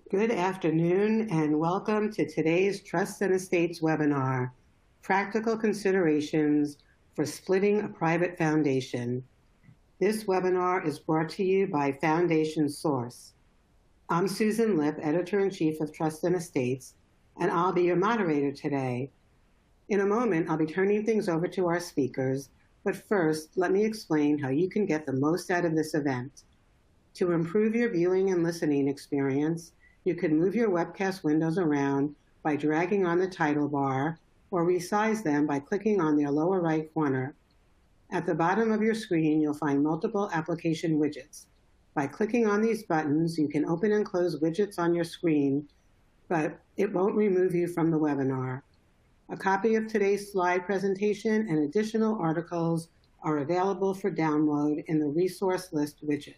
Good afternoon and welcome to today's Trusts and Estates webinar, Practical Considerations for Splitting a Private Foundation. This webinar is brought to you by Foundation Source. I'm Susan Lipp, Editor-in-Chief of Trusts and Estates, and I'll be your moderator today. In a moment, I'll be turning things over to our speakers, but first, let me explain how you can get the most out of this event. To improve your viewing and listening experience, you can move your webcast windows around by dragging on the title bar or resize them by clicking on their lower right corner. At the bottom of your screen, you'll find multiple application widgets. By clicking on these buttons, you can open and close widgets on your screen, but it won't remove you from the webinar. A copy of today's slide presentation and additional articles are available for download in the resource list widget.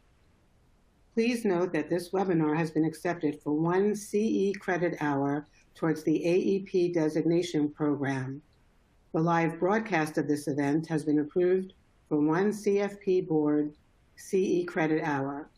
Please note that this webinar has been accepted for 1 CE credit hour towards the AEP designation program. The live broadcast of this event has been approved for 1 CFP board CE credit hour.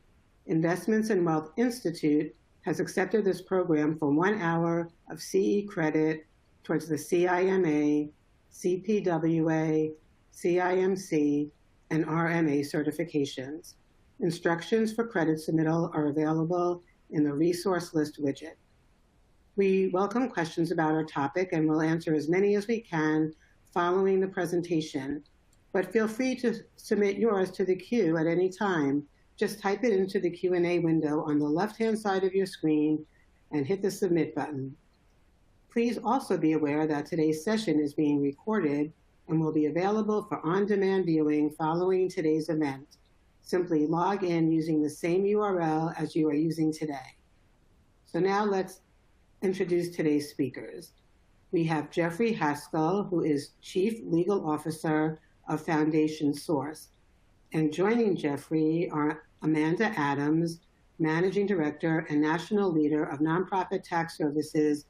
Investments in Wealth Institute has accepted this program for 1 hour of CE credit towards the CIMA, CPWA, CIMC, and RMA certifications. Instructions for credit submittal are available in the resource list widget. We welcome questions about our topic and will answer as many as we can following the presentation, but feel free to submit yours to the queue at any time. Just type it into the Q&A window on the left-hand side of your screen and hit the submit button. Please also be aware that today's session is being recorded and will be available for on-demand viewing following today's event. Simply log in using the same URL as you are using today. So now let's introduce today's speakers. We have Jeffrey Haskell, who is Chief Legal Officer of Foundation Source. And joining Jeffrey are Amanda Adams, Managing Director and National Leader of Nonprofit Tax Services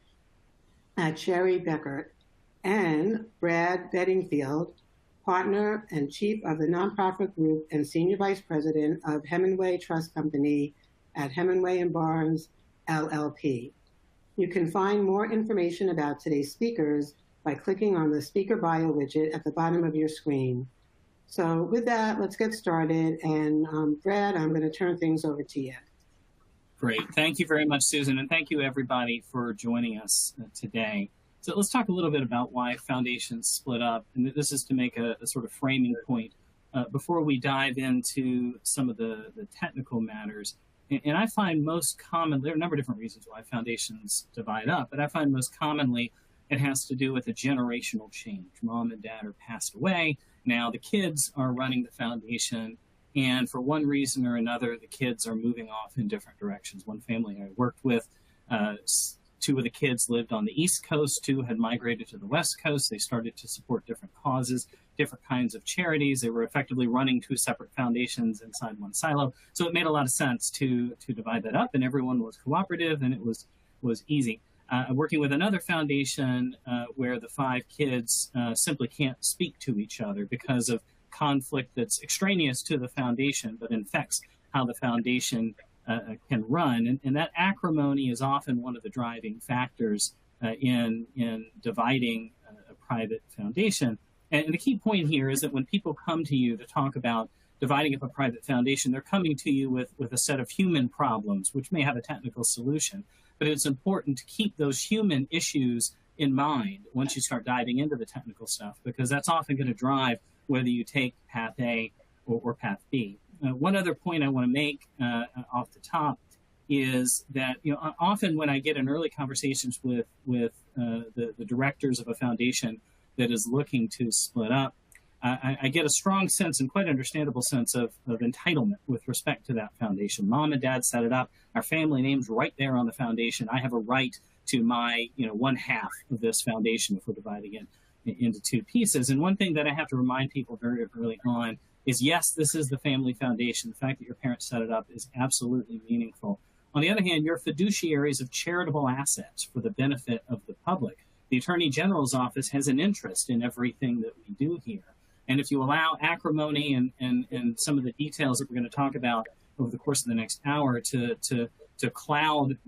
at Cherry Beckert, and Brad Bedingfield, Partner and Chief of the Nonprofit Group and Senior Vice President of Hemingway Trust Company at Hemingway & Barnes, LLP. You can find more information about today's speakers by clicking on the Speaker Bio widget at the bottom of your screen. So with that, let's get started. And Brad, I'm going to turn things over to you. Great. Thank you very much, Susan, and thank you, everybody, for joining us today. So let's talk a little bit about why foundations split up, and this is to make a sort of framing point before we dive into some of the technical matters. And I find most common, there are a number of different reasons why foundations divide up, but I find most commonly it has to do with a generational change. Mom and dad are passed away. Now the kids are running the foundation, and for one reason or another, the kids are moving off in different directions. One family I worked with, 2 of the kids lived on the East Coast, 2 had migrated to the West Coast. They started to support different causes, different kinds of charities. They were effectively running 2 separate foundations inside one silo. So it made a lot of sense to divide that up, and everyone was cooperative, and it was easy. Working with another foundation where the 5 kids simply can't speak to each other because of conflict that's extraneous to the foundation, but infects how the foundation can run. And that acrimony is often one of the driving factors in dividing a private foundation. And the key point here is that when people come to you to talk about dividing up a private foundation, they're coming to you with a set of human problems, which may have a technical solution. But it's important to keep those human issues in mind once you start diving into the technical stuff, because that's often going to drive whether you take path A or path B. One other point I want to make off the top is that often when I get in early conversations with the directors of a foundation that is looking to split up, I get a strong sense and quite understandable sense of entitlement with respect to that foundation. Mom and dad set it up. Our family name's right there on the foundation. I have a right to my one half of this foundation if we're dividing it into 2 pieces. And one thing that I have to remind people very early on is, yes, this is the family foundation. The fact that your parents set it up is absolutely meaningful. On the other hand, you're fiduciaries of charitable assets for the benefit of the public. The Attorney General's office has an interest in everything that we do here. And if you allow acrimony and some of the details that we're going to talk about over the course of the next hour to cloud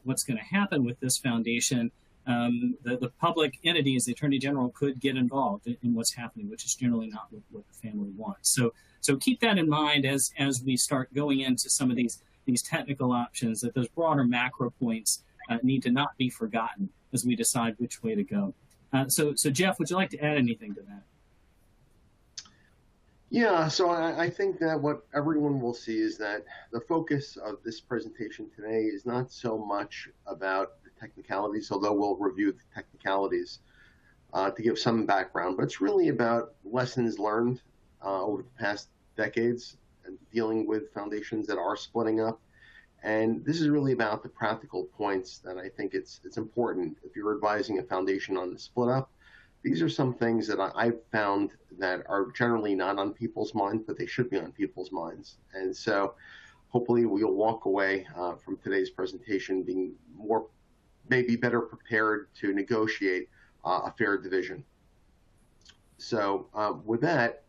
what's going to happen with this foundation, the public entities, the Attorney General, could get involved in what's happening, which is generally not what the family wants. So keep that in mind as we start going into some of these technical options, that those broader macro points need to not be forgotten as we decide which way to go. So Jeff, would you like to add anything to that? Yeah, so I think that what everyone will see is that the focus of this presentation today is not so much about the technicalities, although we'll review the technicalities to give some background, but it's really about lessons learned over the past decades and dealing with foundations that are splitting up. And this is really about the practical points that I think it's important if you're advising a foundation on the split up. These are some things that I've found that are generally not on people's minds, but they should be on people's minds. And so hopefully we'll walk away from today's presentation being maybe better prepared to negotiate a fair division. So with that,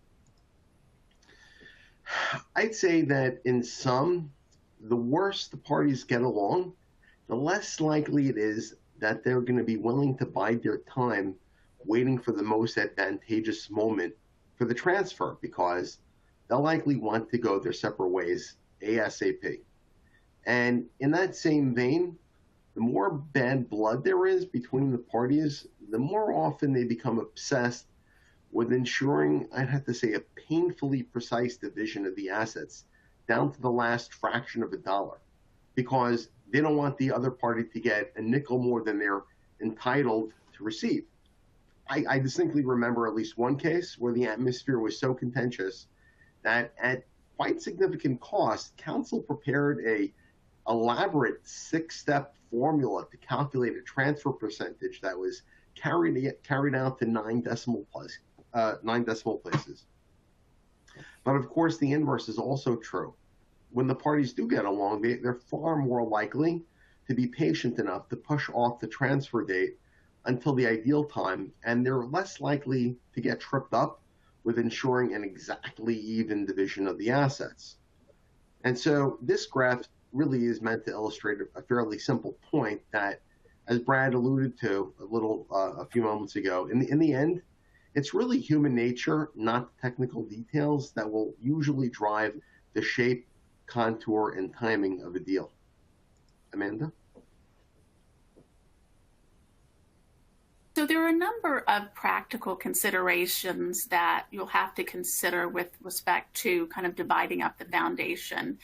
I'd say that in sum, the worse the parties get along, the less likely it is that they're going to be willing to bide their time waiting for the most advantageous moment for the transfer, because they'll likely want to go their separate ways ASAP. And in that same vein, the more bad blood there is between the parties, the more often they become obsessed with ensuring, I'd have to say, a painfully precise division of the assets down to the last fraction of a dollar, because they don't want the other party to get a nickel more than they're entitled to receive. I distinctly remember at least one case where the atmosphere was so contentious that at quite significant cost, counsel prepared a elaborate 6-step formula to calculate a transfer percentage that was carried out to 9 decimal places. But of course, the inverse is also true. When the parties do get along, they're far more likely to be patient enough to push off the transfer date until the ideal time, and they're less likely to get tripped up with ensuring an exactly even division of the assets. And so this graph really is meant to illustrate a fairly simple point that, as Brad alluded to a few moments ago, in the end, it's really human nature, not technical details, that will usually drive the shape, contour, and timing of a deal. Amanda? So there are a number of practical considerations that you'll have to consider with respect to kind of dividing up the foundation,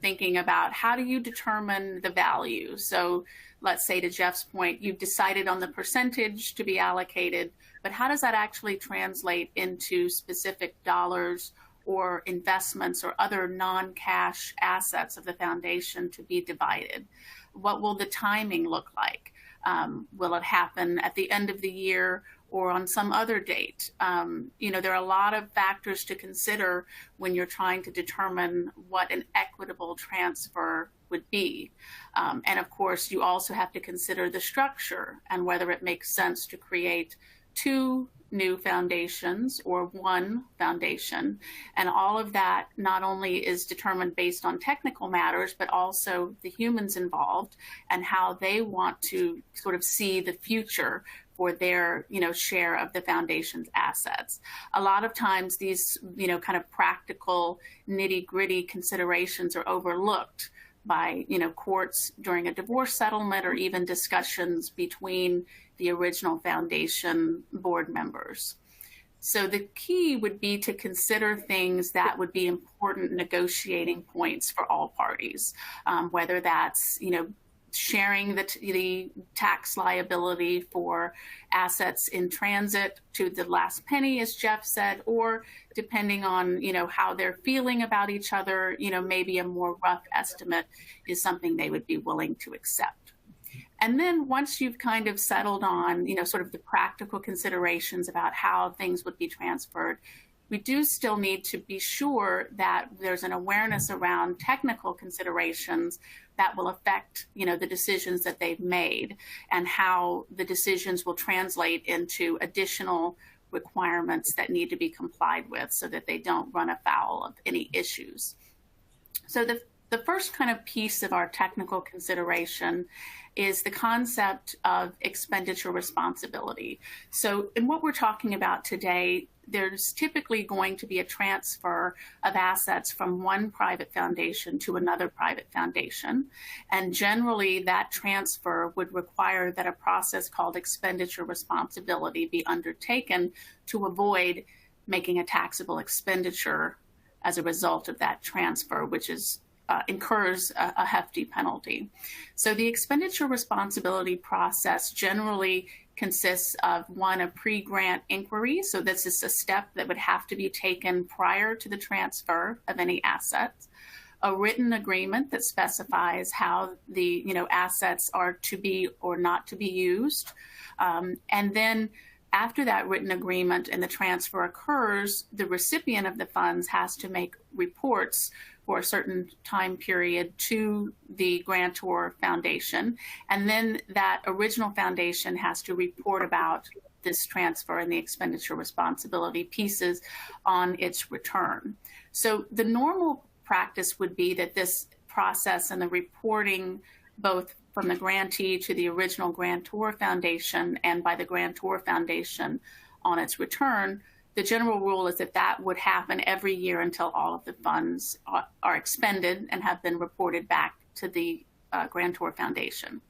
thinking about how do you determine the value. So let's say, to Jeff's point, you've decided on the percentage to be allocated, but how does that actually translate into specific dollars or investments or other non-cash assets of the foundation to be divided? What will the timing look like? Will it happen at the end of the year or on some other date? There are a lot of factors to consider when you're trying to determine what an equitable transfer would be. And of course, you also have to consider the structure and whether it makes sense to create 2 new foundations or 1 foundation. And all of that not only is determined based on technical matters, but also the humans involved and how they want to sort of see the future for their, share of the foundation's assets. A lot of times these, kind of practical nitty-gritty considerations are overlooked by, courts during a divorce settlement or even discussions between the original foundation board members. So the key would be to consider things that would be important negotiating points for all parties, whether that's, sharing the tax liability for assets in transit to the last penny, as Jeff said, or depending on, how they're feeling about each other, maybe a more rough estimate is something they would be willing to accept. And then once you've kind of settled on, sort of the practical considerations about how things would be transferred, we do still need to be sure that there's an awareness around technical considerations that will affect, the decisions that they've made and how the decisions will translate into additional requirements that need to be complied with so that they don't run afoul of any issues. So the the first kind of piece of our technical consideration is the concept of expenditure responsibility. So in what we're talking about today, there's typically going to be a transfer of assets from one private foundation to another private foundation. And generally, that transfer would require that a process called expenditure responsibility be undertaken to avoid making a taxable expenditure as a result of that transfer, which is incurs a hefty penalty. So the expenditure responsibility process generally consists of one, a pre-grant inquiry. So this is a step that would have to be taken prior to the transfer of any assets. A written agreement that specifies how the assets are to be or not to be used. And then after that written agreement and the transfer occurs, the recipient of the funds has to make reports for a certain time period to the grantor foundation. And then that original foundation has to report about this transfer and the expenditure responsibility pieces on its return. So the normal practice would be that this process and the reporting, both from the grantee to the original grantor foundation and by the grantor foundation on its return, the general rule is that that would happen every year until all of the funds are expended and have been reported back to the grantor foundation.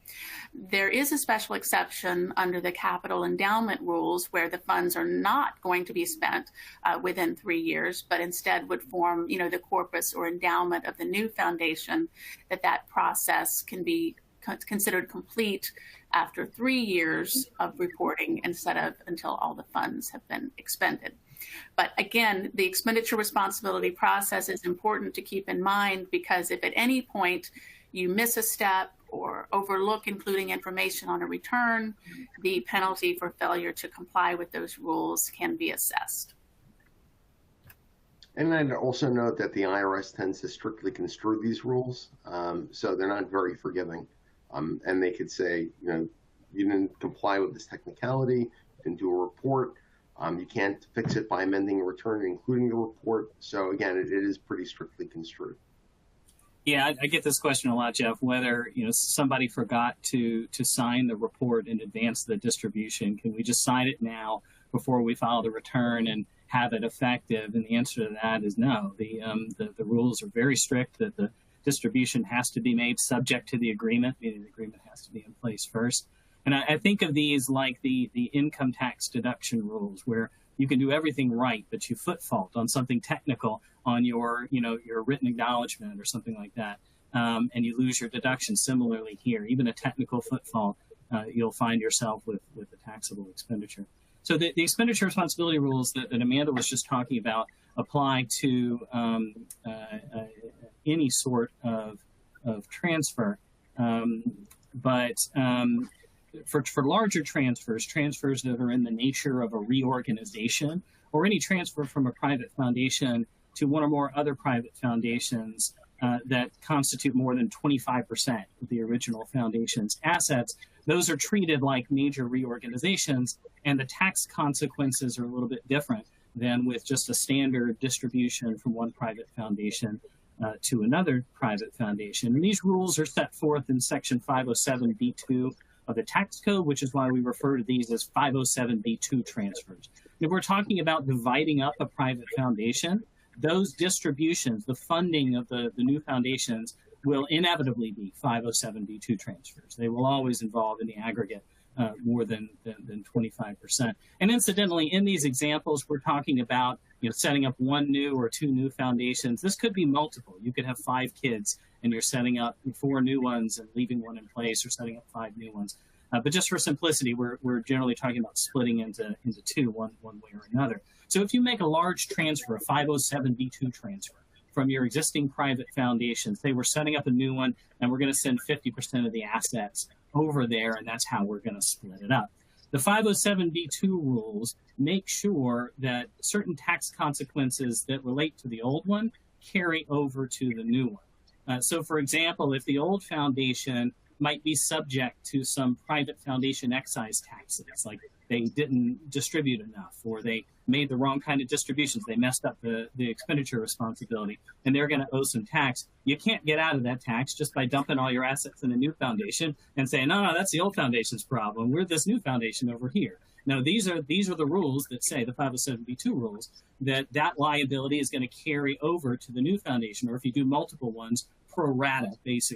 There is a special exception under the capital endowment rules where the funds are not going to be spent within 3 years, but instead would form, the corpus or endowment of the new foundation, that process can be considered complete after 3 years of reporting instead of until all the funds have been expended. But again, the expenditure responsibility process is important to keep in mind because if at any point you miss a step or overlook including information on a return, the penalty for failure to comply with those rules can be assessed. And I'd also note that the IRS tends to strictly construe these rules, so they're not very forgiving. And they could say, you didn't comply with this technicality, you didn't do a report, you can't fix it by amending a return, including the report. So again, it is pretty strictly construed. Yeah, I get this question a lot, Jeff, whether somebody forgot to sign the report in advance of the distribution. Can we just sign it now before we file the return and have it effective? And the answer to that is no. The rules are very strict that the distribution has to be made subject to the agreement, meaning the agreement has to be in place first. And I think of these like the income tax deduction rules, where you can do everything right, but you foot fault on something technical on your written acknowledgement or something like that, and you lose your deduction. Similarly here, even a technical foot fault, you'll find yourself with a taxable expenditure. So the expenditure responsibility rules that Amanda was just talking about apply to any sort of transfer, but for larger transfers that are in the nature of a reorganization, or any transfer from a private foundation to one or more other private foundations that constitute more than 25% of the original foundation's assets, those are treated like major reorganizations, and the tax consequences are a little bit different than with just a standard distribution from one private foundation to another private foundation. And these rules are set forth in Section 507B2 of the tax code, which is why we refer to these as 507B2 transfers. If we're talking about dividing up a private foundation, those distributions, the funding of the new foundations, will inevitably be 507B2 transfers. They will always involve in the aggregate more than 25%. And incidentally, in these examples, we're talking about setting up one new or two new foundations. This could be multiple. You could have 5 kids and you're setting up 4 new ones and leaving one in place, or setting up 5 new ones. But just for simplicity, we're generally talking about splitting into 2, one way or another. So if you make a large transfer, a 507B2 transfer from your existing private foundation, say we're setting up a new one and we're going to send 50% of the assets over there, and that's how we're going to split it up. The 507B2 rules make sure that certain tax consequences that relate to the old one carry over to the new one. So, for example, if the old foundation might be subject to some private foundation excise taxes, like they didn't distribute enough, or they made the wrong kind of distributions. They messed up the expenditure responsibility, and they're going to owe some tax. You can't get out of that tax just by dumping all your assets in a new foundation and saying, no, that's the old foundation's problem. We're this new foundation over here. No, these are the rules that say, the 507b2 rules, that liability is going to carry over to the new foundation, or if you do multiple ones, pro rata,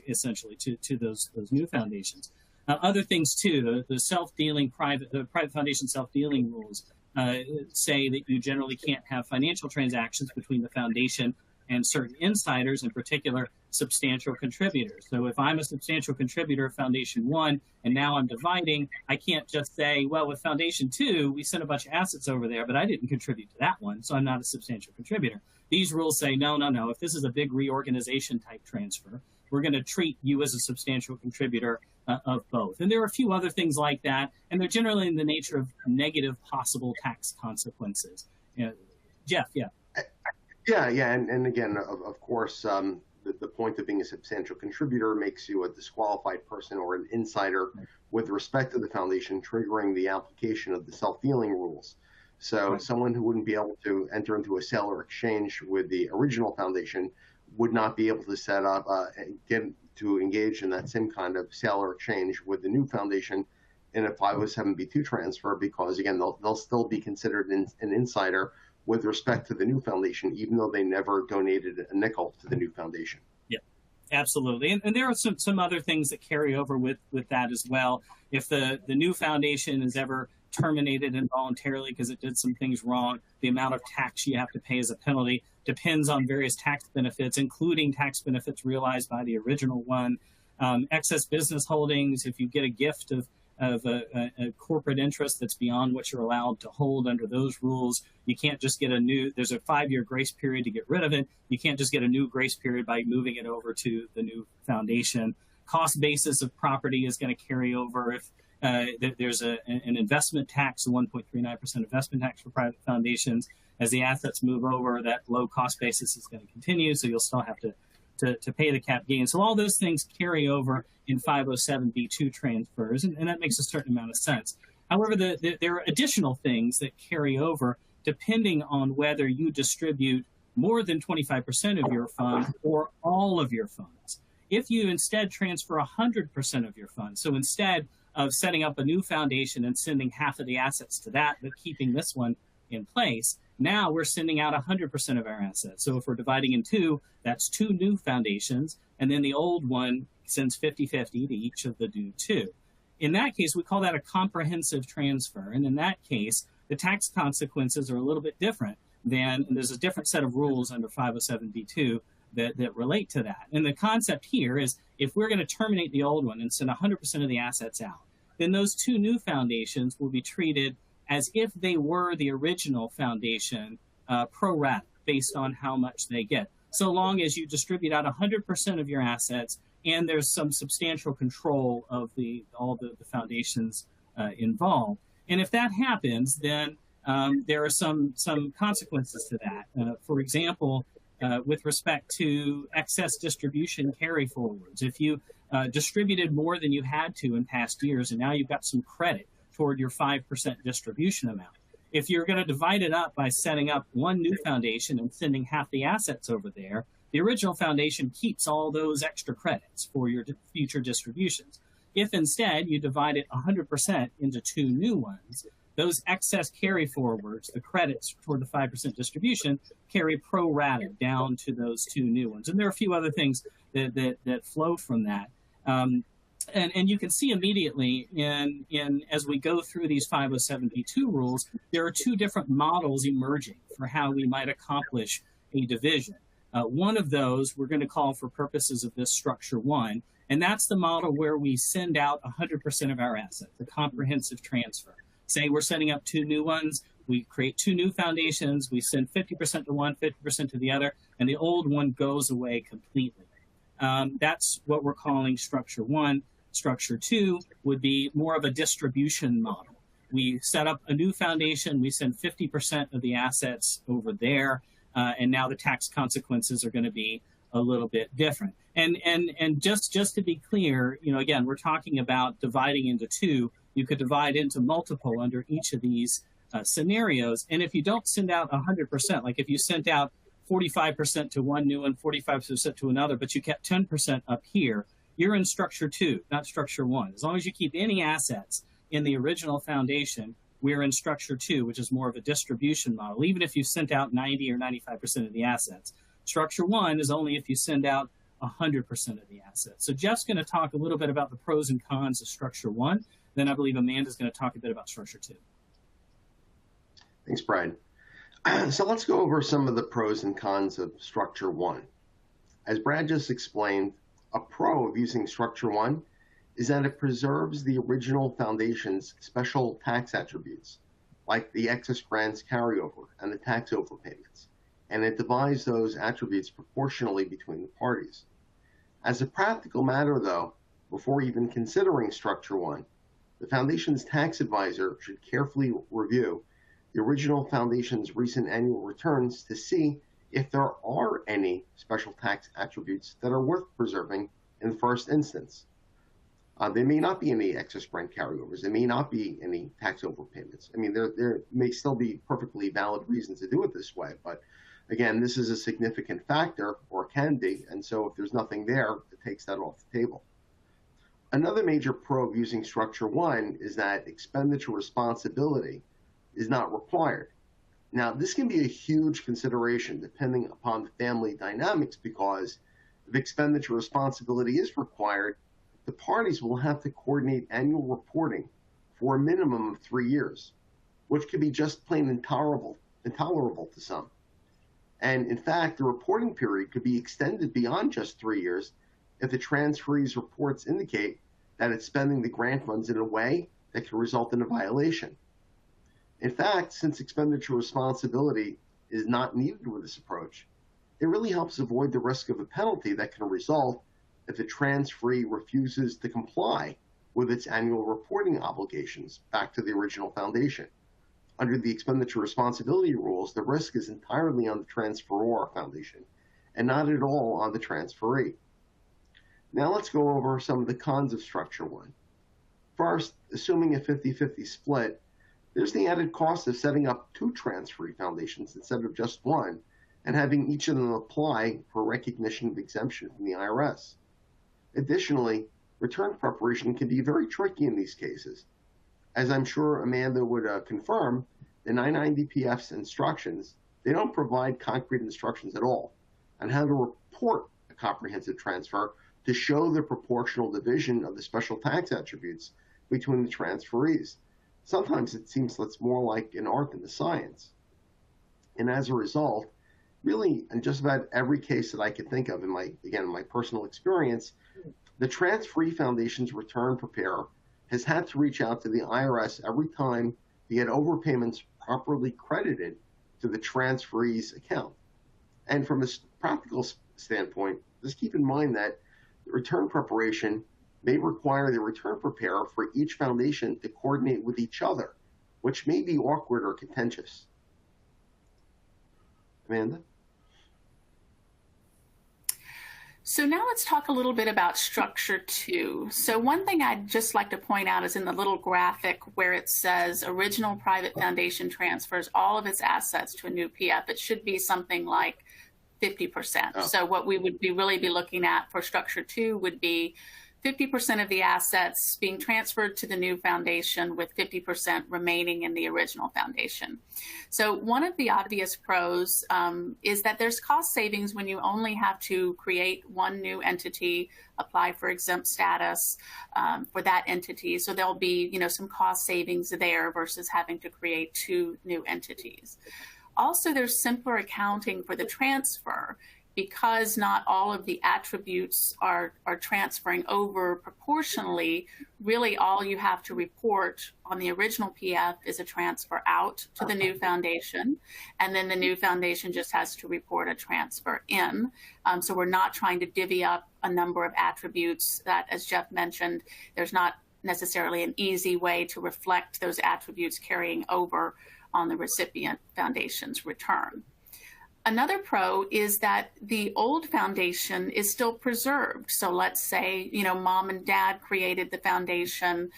essentially, to those new foundations. Other things too, the private foundation self-dealing rules say that you generally can't have financial transactions between the foundation and certain insiders, in particular substantial contributors. So if I'm a substantial contributor of Foundation 1 and now I'm dividing, I can't just say, well, with Foundation 2, we sent a bunch of assets over there, but I didn't contribute to that one, so I'm not a substantial contributor. These rules say, no. If this is a big reorganization type transfer, we're going to treat you as a substantial contributor of both. And there are a few other things like that, and they're generally in the nature of negative possible tax consequences. Jeff, yeah. Yeah, and again, of course, the point of being a substantial contributor makes you a disqualified person or an insider with respect to the foundation, triggering the application of the self-dealing rules. So someone who wouldn't be able to enter into a sale or exchange with the original foundation would not be able to set up, get to engage in that same kind of sale or exchange with the new foundation in a 507b2 transfer, because again, they'll still be considered an insider with respect to the new foundation, even though they never donated a nickel to the new foundation. Yeah, absolutely. And there are some other things that carry over with that as well. If the new foundation is ever terminated involuntarily because it did some things wrong, the amount of tax you have to pay as a penalty depends on various tax benefits, including tax benefits realized by the original one. Excess business holdings, if you get a gift of a corporate interest that's beyond what you're allowed to hold under those rules, you can't just get there's a 5-year grace period to get rid of it. You can't just get a new grace period by moving it over to the new foundation. Cost basis of property is going to carry over if there's an investment tax, a 1.39% investment tax for private foundations. As the assets move over, that low cost basis is going to continue, so you'll still have to pay the cap gain. So all those things carry over in 507b2 transfers, and that makes a certain amount of sense. However, there are additional things that carry over depending on whether you distribute more than 25% of your funds or all of your funds. If you instead transfer 100% of your funds, so instead of setting up a new foundation and sending half of the assets to that, but keeping this one in place, now we're sending out 100% of our assets. So if we're dividing in two, that's 2 new foundations, and then the old one sends 50-50 to each of the new 2. In that case, we call that a comprehensive transfer. And in that case, the tax consequences are a little bit different there's a different set of rules under 507b2 that relate to that. And the concept here is, if we're going to terminate the old one and send 100% of the assets out, then those 2 new foundations will be treated as if they were the original foundation, pro rata, based on how much they get, so long as you distribute out 100% of your assets and there's some substantial control of all the foundations involved. And if that happens, then there are some consequences to that. For example, with respect to excess distribution carry forwards, if you distributed more than you had to in past years, and now you've got some credit toward your 5% distribution amount, if you're going to divide it up by setting up one new foundation and sending half the assets over there, the original foundation keeps all those extra credits for your future distributions. If instead you divide it 100% into 2 new ones, those excess carry forwards, the credits toward the 5% distribution, carry pro rata down to those 2 new ones. And there are a few other things that flow from that. And you can see immediately as we go through these 507b2 rules, there are 2 different models emerging for how we might accomplish a division. One of those we're going to call, for purposes of this, Structure 1, and that's the model where we send out 100% of our assets, the comprehensive transfer. Say we're setting up 2 new ones, we create 2 new foundations, we send 50% to one, 50% to the other, and the old one goes away completely. That's what we're calling Structure 1. Structure 2 would be more of a distribution model. We set up a new foundation, we send 50% of the assets over there, and now the tax consequences are going to be a little bit different. And just to be clear, again, we're talking about dividing into two. You could divide into multiple under each of these scenarios. And if you don't send out 100%, like if you sent out 45% to one new one, 45% to another, but you kept 10% up here, you're in structure 2, not structure 1. As long as you keep any assets in the original foundation, we're in structure 2, which is more of a distribution model, even if you sent out 90 or 95% of the assets. Structure 1 is only if you send out 100% of the assets. So Jeff's going to talk a little bit about the pros and cons of structure 1. Then I believe Amanda's going to talk a bit about structure 2. Thanks, Brad. So let's go over some of the pros and cons of structure 1. As Brad just explained, a pro of using structure 1 is that it preserves the original foundation's special tax attributes, like the excess grants carryover and the tax overpayments, and it divides those attributes proportionally between the parties. As a practical matter, though, before even considering structure 1, the foundation's tax advisor should carefully review the original foundation's recent annual returns to see if there are any special tax attributes that are worth preserving in the first instance. There may not be any excess grant carryovers. There may not be any tax overpayments. I mean, there may still be perfectly valid reasons to do it this way, but again, this is a significant factor, or can be, and so if there's nothing there, it takes that off the table. Another major pro of using structure 1 is that expenditure responsibility is not required. Now, this can be a huge consideration depending upon the family dynamics, because if expenditure responsibility is required, the parties will have to coordinate annual reporting for a minimum of 3 years, which could be just plain intolerable to some. And in fact, the reporting period could be extended beyond just 3 years if the transferee's reports indicate that it's spending the grant funds in a way that can result in a violation. In fact, since expenditure responsibility is not needed with this approach, it really helps avoid the risk of a penalty that can result if the transferee refuses to comply with its annual reporting obligations back to the original foundation. Under the expenditure responsibility rules, the risk is entirely on the transferor foundation and not at all on the transferee. Now let's go over some of the cons of structure 1. First, assuming a 50-50 split, there's the added cost of setting up 2 transferee foundations instead of just one, and having each of them apply for recognition of exemption from the IRS. Additionally, return preparation can be very tricky in these cases. As I'm sure Amanda would confirm, the 990PF's instructions, they don't provide concrete instructions at all on how to report a comprehensive transfer to show the proportional division of the special tax attributes between the transferees. Sometimes it seems that's more like an art than a science. And as a result, really, in just about every case that I could think of in my personal experience, the transferee foundation's return preparer has had to reach out to the IRS every time to get overpayments properly credited to the transferee's account. And from a practical standpoint, just keep in mind that the return preparation may require the return preparer for each foundation to coordinate with each other, which may be awkward or contentious. Amanda? So now let's talk a little bit about structure 2. So one thing I'd just like to point out is in the little graphic where it says original private foundation transfers all of its assets to a new PF. It should be something like 50%. Oh. So what we would really be looking at for structure 2 would be 50% of the assets being transferred to the new foundation with 50% remaining in the original foundation. So one of the obvious pros is that there's cost savings when you only have to create one new entity, apply for exempt status for that entity. So there'll be, some cost savings there versus having to create 2 new entities. Also, there's simpler accounting for the transfer, because not all of the attributes are transferring over proportionally. Really all you have to report on the original PF is a transfer out to the new foundation, and then the new foundation just has to report a transfer in. So we're not trying to divvy up a number of attributes that, as Jeff mentioned, there's not necessarily an easy way to reflect those attributes carrying over on the recipient foundation's return. Another pro is that the old foundation is still preserved. So let's say, mom and dad created the foundation,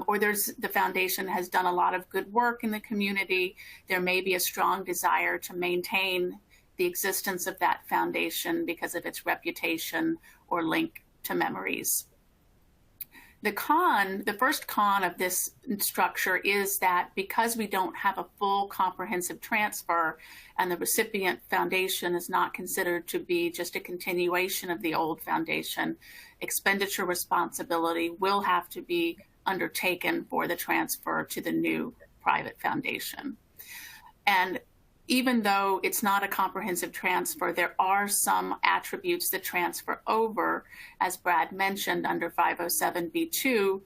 or the foundation has done a lot of good work in the community. There may be a strong desire to maintain the existence of that foundation because of its reputation or link to memories. The first con of this structure is that because we don't have a full comprehensive transfer and the recipient foundation is not considered to be just a continuation of the old foundation, expenditure responsibility will have to be undertaken for the transfer to the new private foundation. And even though it's not a comprehensive transfer, there are some attributes that transfer over, as Brad mentioned, under 507B2,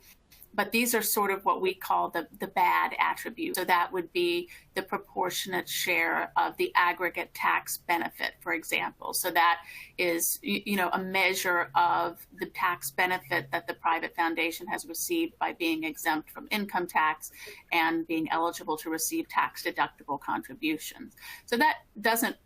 but these are sort of what we call the bad attributes. So that would be the proportionate share of the aggregate tax benefit, for example. So that is, a measure of the tax benefit that the private foundation has received by being exempt from income tax and being eligible to receive tax-deductible contributions. So that doesn't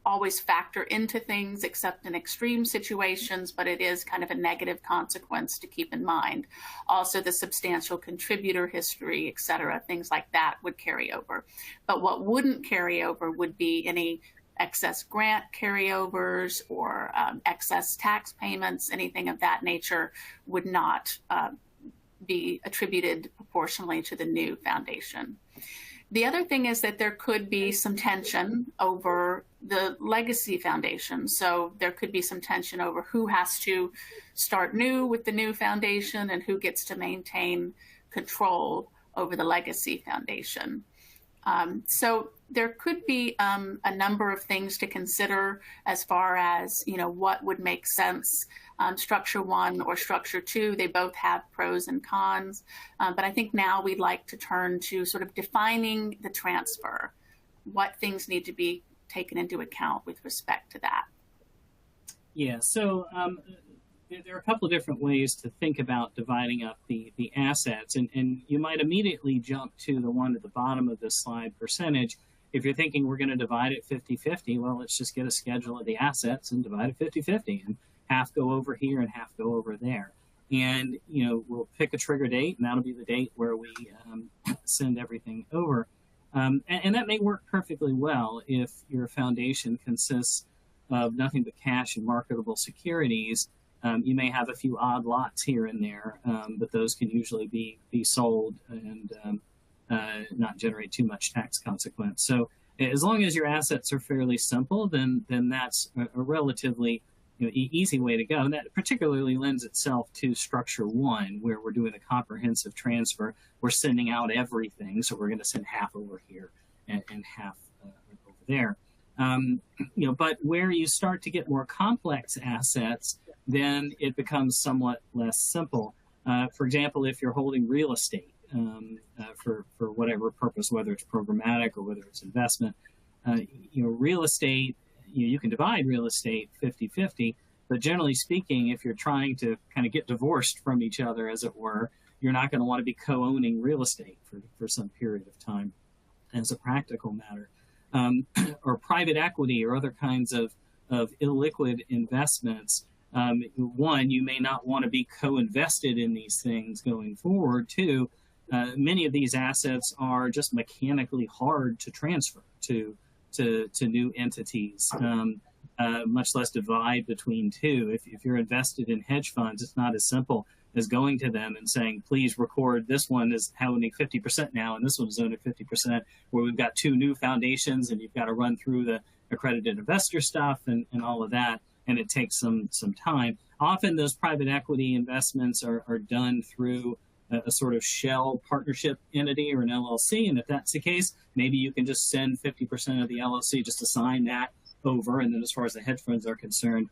always factor into things except in extreme situations, but it is kind of a negative consequence to keep in mind. Also, the substantial contributor history, et cetera, things like that would carry over. But what wouldn't carry over would be any excess grant carryovers or excess tax payments. Anything of that nature would not be attributed proportionally to the new foundation. The other thing is that there could be some tension over the legacy foundation. So there could be some tension over who has to start new with the new foundation and who gets to maintain control over the legacy foundation. So there could be a number of things to consider as far as, what would make sense. Structure 1 or Structure 2, they both have pros and cons. But I think now we'd like to turn to sort of defining the transfer, what things need to be taken into account with respect to that. Yeah, so there are a couple of different ways to think about dividing up the assets, and you might immediately jump to the one at the bottom of this slide, percentage. If you're thinking we're going to divide it 50-50, well, let's just get a schedule of the assets and divide it 50-50, and half go over here and half go over there. And, we'll pick a trigger date, and that'll be the date where we send everything over. And that may work perfectly well if your foundation consists of nothing but cash and marketable securities. You may have a few odd lots here and there, but those can usually be sold and not generate too much tax consequence. So as long as your assets are fairly simple, then that's a relatively easy way to go. And that particularly lends itself to Structure 1, where we're doing a comprehensive transfer. We're sending out everything, so we're going to send half over here and half over there. But where you start to get more complex assets, then it becomes somewhat less simple. For example, if you're holding real estate for whatever purpose, whether it's programmatic or whether it's investment, real estate, you can divide real estate 50-50, but generally speaking, if you're trying to kind of get divorced from each other, as it were, you're not going to want to be co-owning real estate for some period of time as a practical matter. Or private equity or other kinds of illiquid investments. One, you may not want to be co-invested in these things going forward. Two, many of these assets are just mechanically hard to transfer to new entities, much less divide between two. If you're invested in hedge funds, it's not as simple as going to them and saying, please record this one is owning 50% now and this one's owning 50%, where we've got two new foundations and you've got to run through the accredited investor stuff and all of that, and it takes some time. Often those private equity investments are done through a sort of shell partnership entity or an LLC, and if that's the case, maybe you can just send 50% of the LLC, just assign that over, and then as far as the hedge funds are concerned,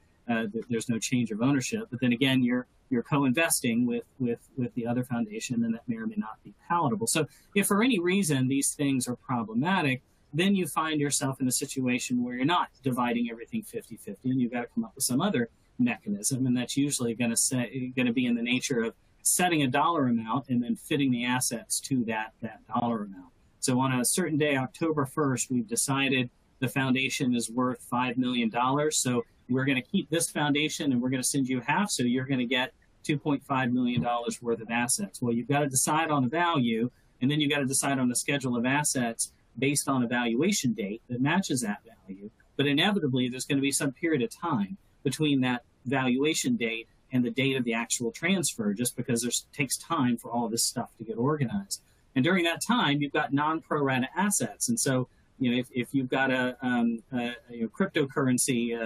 there's no change of ownership. But then again, you're co-investing with the other foundation, and that may or may not be palatable. So if for any reason these things are problematic, then you find yourself in a situation where you're not dividing everything 50-50, and you've got to come up with some other mechanism, and that's usually going to be in the nature of setting a dollar amount and then fitting the assets to that dollar amount. So on a certain day, October 1st, we've decided the foundation is worth $5 million. So we're going to keep this foundation and we're going to send you half. So you're going to get $2.5 million worth of assets. Well, you've got to decide on a value, and then you've got to decide on a schedule of assets based on a valuation date that matches that value. But inevitably, there's going to be some period of time between that valuation date and the date of the actual transfer, just because it takes time for all of this stuff to get organized. And during that time, you've got non-pro rata assets. And so, if you've got a cryptocurrency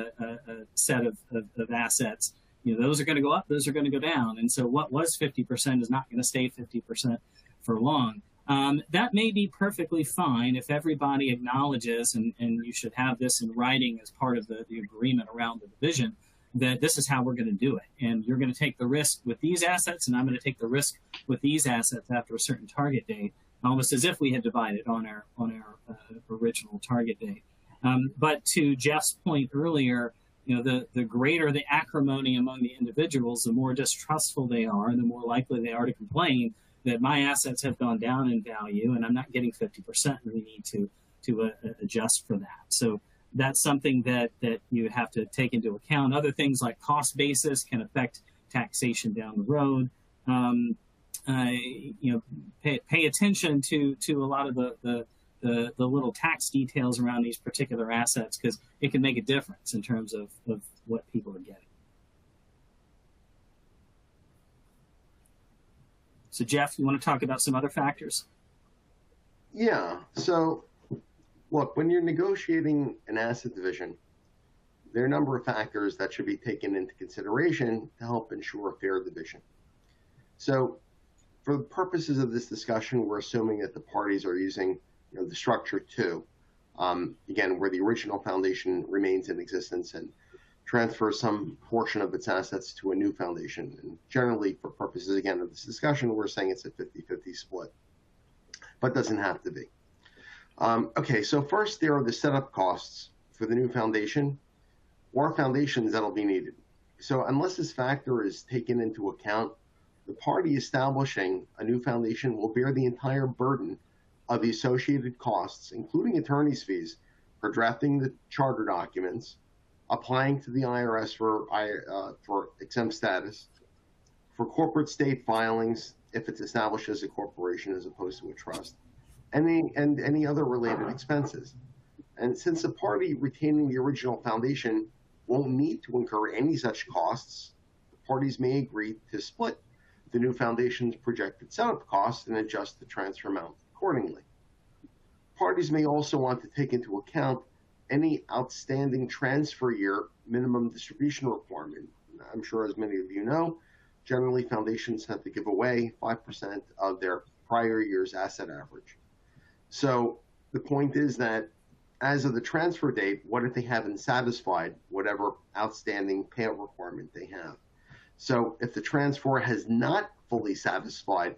set of assets, those are going to go up, those are going to go down. And so what was 50% is not going to stay 50% for long. That may be perfectly fine if everybody acknowledges, and you should have this in writing as part of the agreement around the division, that this is how we're going to do it. And you're going to take the risk with these assets, and I'm going to take the risk with these assets after a certain target date, almost as if we had divided on our original target date. But to Jeff's point earlier, the greater the acrimony among the individuals, the more distrustful they are, and the more likely they are to complain that my assets have gone down in value and I'm not getting 50%, and we need to adjust for that. So that's something that you have to take into account. Other things like cost basis can affect taxation down the road. Pay attention to a lot of the little tax details around these particular assets, because it can make a difference in terms of what people are getting. So Jeff, you want to talk about some other factors? Yeah. So look, when you're negotiating an asset division, there are a number of factors that should be taken into consideration to help ensure a fair division. So for the purposes of this discussion, we're assuming that the parties are using the structure 2, again, where the original foundation remains in existence and transfers some portion of its assets to a new foundation. And generally, for purposes, again, of this discussion, we're saying it's a 50-50 split, but doesn't have to be. Okay, so first there are the setup costs for the new foundation or foundations that'll be needed. So unless this factor is taken into account, the party establishing a new foundation will bear the entire burden of the associated costs, including attorney's fees for drafting the charter documents, applying to the IRS for exempt status, for corporate state filings if it's established as a corporation as opposed to a trust, and any other related expenses. And since the party retaining the original foundation won't need to incur any such costs, the parties may agree to split the new foundation's projected setup costs and adjust the transfer amount accordingly. Parties may also want to take into account any outstanding transfer year minimum distribution requirement. I'm sure, as many of you know, generally foundations have to give away 5% of their prior year's asset average. So the point is that as of the transfer date, what if they haven't satisfied whatever outstanding payout requirement they have? So if the transfer has not fully satisfied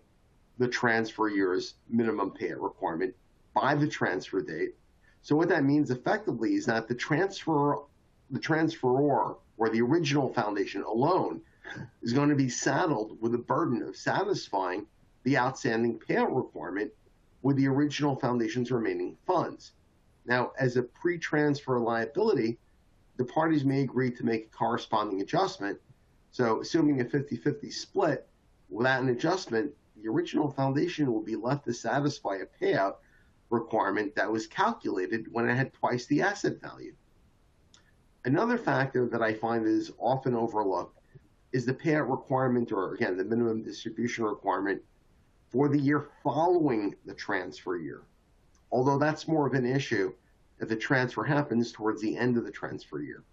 the transfer year's minimum payout requirement by the transfer date, so what that means effectively is that the transferor or the original foundation alone is going to be saddled with the burden of satisfying the outstanding payout requirement with the original foundation's remaining funds. Now, as a pre-transfer liability, the parties may agree to make a corresponding adjustment. So assuming a 50-50 split, without an adjustment, the original foundation will be left to satisfy a payout requirement that was calculated when it had twice the asset value. Another factor that I find is often overlooked is the payout requirement, or again, the minimum distribution requirement for the year following the transfer year. Although that's more of an issue if the transfer happens towards the end of the transfer year.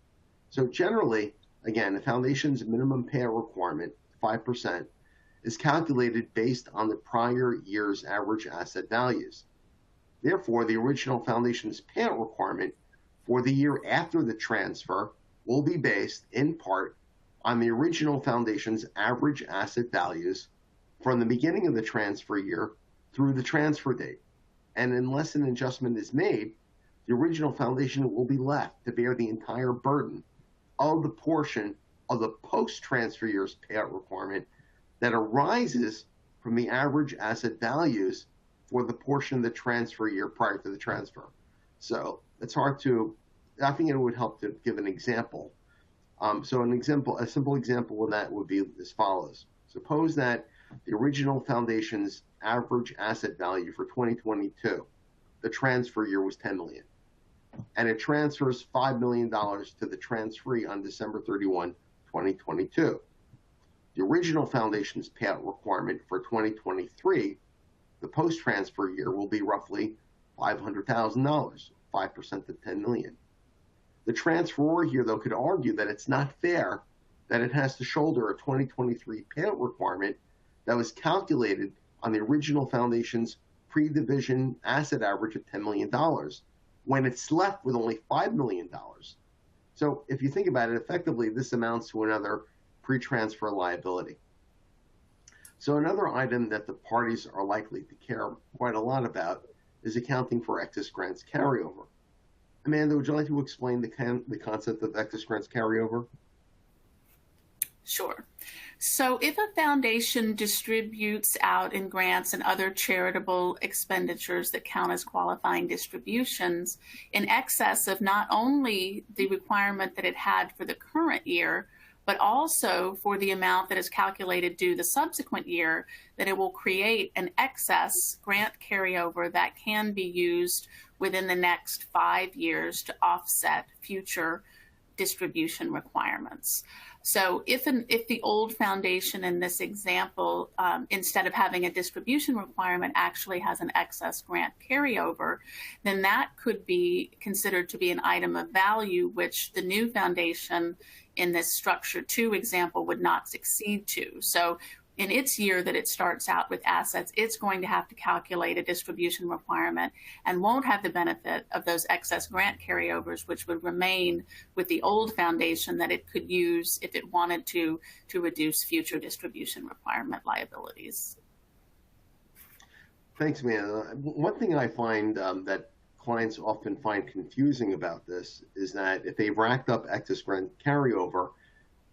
So generally, again, the foundation's minimum payout requirement, 5%, is calculated based on the prior year's average asset values. Therefore, the original foundation's payout requirement for the year after the transfer will be based in part on the original foundation's average asset values from the beginning of the transfer year through the transfer date. And unless an adjustment is made, the original foundation will be left to bear the entire burden of the portion of the post-transfer year's payout requirement that arises from the average asset values for the portion of the transfer year prior to the transfer. So it's hard to, I think it would help to give an example. A simple example of that would be as follows. Suppose that the original foundation's average asset value for 2022, the transfer year was $10 million, and it transfers $5 million to the transferee on December 31, 2022. The original foundation's payout requirement for 2023, the post-transfer year, will be roughly $500,000, 5% of $10 million. The transferor here, though, could argue that it's not fair that it has to shoulder a 2023 payout requirement that was calculated on the original foundation's pre-division asset average of $10 million when it's left with only $5 million. So if you think about it, effectively, this amounts to another pre-transfer liability. So another item that the parties are likely to care quite a lot about is accounting for excess grants carryover. Amanda, would you like to explain the concept of excess grants carryover? Sure. So if a foundation distributes out in grants and other charitable expenditures that count as qualifying distributions in excess of not only the requirement that it had for the current year, but also for the amount that is calculated due the subsequent year, that it will create an excess grant carryover that can be used within the next 5 years to offset future distribution requirements. So if the old foundation in this example, instead of having a distribution requirement, actually has an excess grant carryover, then that could be considered to be an item of value, which the new foundation in this structure 2 example would not succeed to. So in its year that it starts out with assets, it's going to have to calculate a distribution requirement and won't have the benefit of those excess grant carryovers, which would remain with the old foundation that it could use if it wanted to reduce future distribution requirement liabilities. Thanks, Amanda. One thing I find that clients often find confusing about this is that if they've racked up excess grant carryover,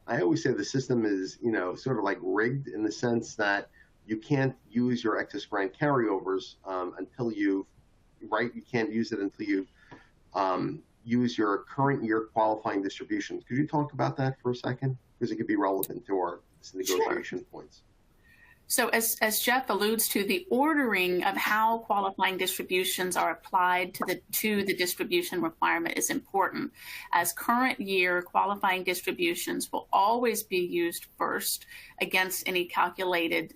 I always say the system is, sort of like rigged in the sense that you can't use your excess grant carryovers until you can't use it until you use your current year qualifying distributions. Could you talk about that for a second? Because it could be relevant to our negotiation points. So as Jeff alludes to, the ordering of how qualifying distributions are applied to the distribution requirement is important, as current year qualifying distributions will always be used first against any calculated